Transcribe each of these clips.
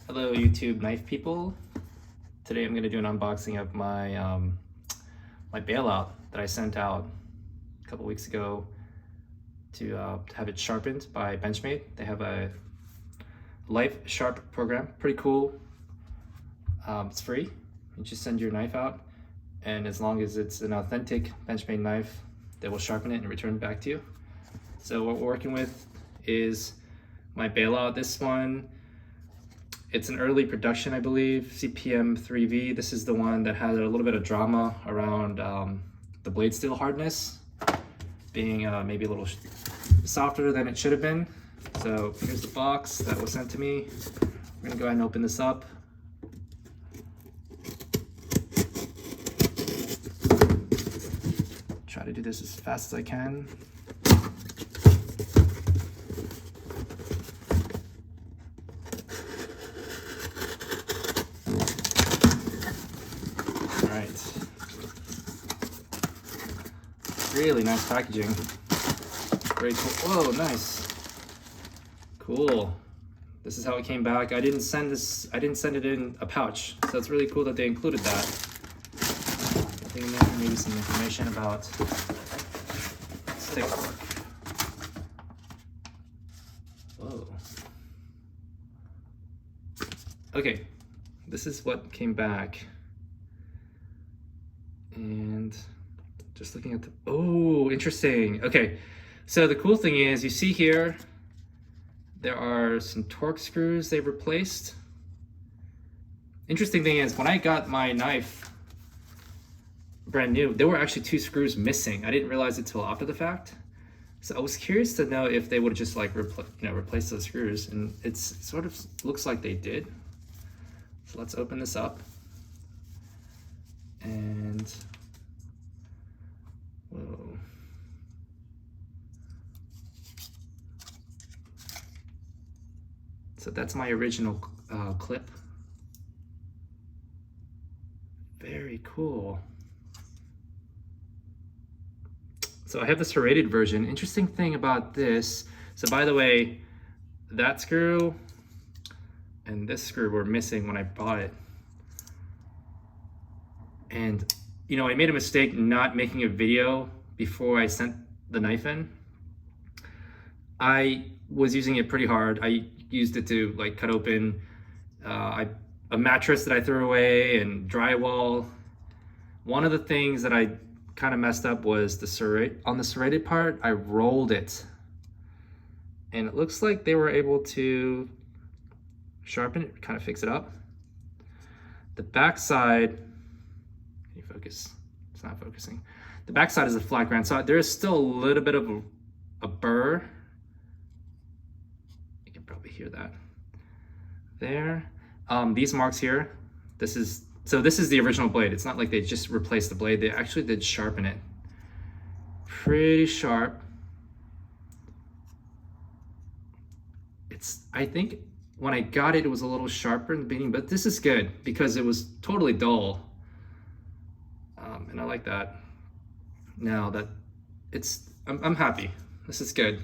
Hello YouTube knife people. Today I'm going to do an unboxing of my my bailout that I sent out a couple weeks ago to have it sharpened by Benchmade. They have a Lifesharp program, pretty cool. It's free. You just send your knife out, and as long as it's an authentic Benchmade knife, they will sharpen it and return it back to you. So what we're working with is my bailout. This one, it's an early production, I believe, CPM 3V. This is the one that had a little bit of drama around the blade steel hardness being maybe a little softer than it should have been. So here's the box that was sent to me. We're gonna go ahead and open this up. Try to do this as fast as I can. Really nice packaging. Very cool. Whoa, nice. Cool. This is how it came back. I didn't send it in a pouch, so it's really cool that they included that. I think there maybe some information about stick work. Whoa. Okay, this is what came back. And just looking at the, oh, interesting. Okay, so the cool thing is, you see here, there are some torque screws they've replaced. Interesting thing is, when I got my knife brand new, there were actually 2 screws missing. I didn't realize it till after the fact. So I was curious to know if they would have just like replaced those screws, and it sort of looks like they did. So let's open this up. And whoa. So that's my original clip. Very cool. So I have the serrated version. Interesting thing about this, so by the way, that screw and this screw were missing when I bought it. And you know, I made a mistake not making a video before I sent the knife in. I was using it pretty hard. I used it to like cut open a mattress that I threw away and drywall. One of the things that I kind of messed up was on the serrated part, I rolled it. And it looks like they were able to sharpen it, kind of fix it up. The back side, focus, it's not focusing. The back side is a flat grind, so there is still a little bit of a burr. You can probably hear that there. These marks here, this is the original blade. It's not like they just replaced the blade, they actually did sharpen it. Pretty sharp. I think when I got it, it was a little sharper in the beginning, but this is good because it was totally dull. And I like that. Now that I'm happy. This is good.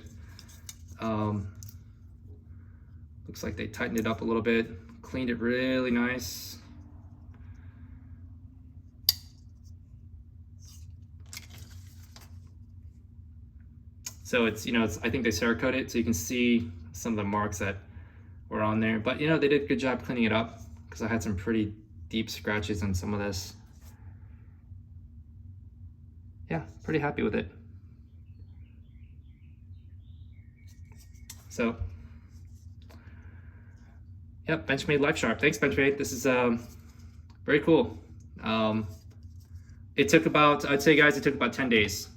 Looks like they tightened it up a little bit, cleaned it really nice. So it's, I think they Serrated it, so you can see some of the marks that were on there. But they did a good job cleaning it up, because I had some pretty deep scratches on some of this. Yeah, pretty happy with it. So, yep, Benchmade Lifesharp. Thanks, Benchmade. This is very cool. It took about, I'd say, guys, it took about 10 days.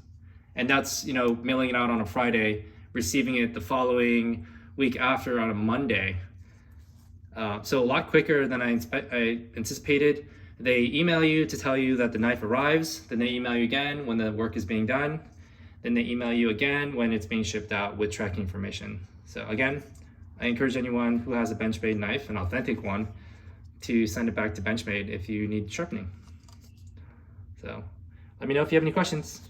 And that's, mailing it out on a Friday, receiving it the following week after on a Monday. So a lot quicker than I anticipated. They email you to tell you that the knife arrives, then they email you again when the work is being done, then they email you again when it's being shipped out with tracking information. So again, I encourage anyone who has a Benchmade knife, an authentic one, to send it back to Benchmade if you need sharpening. So let me know if you have any questions.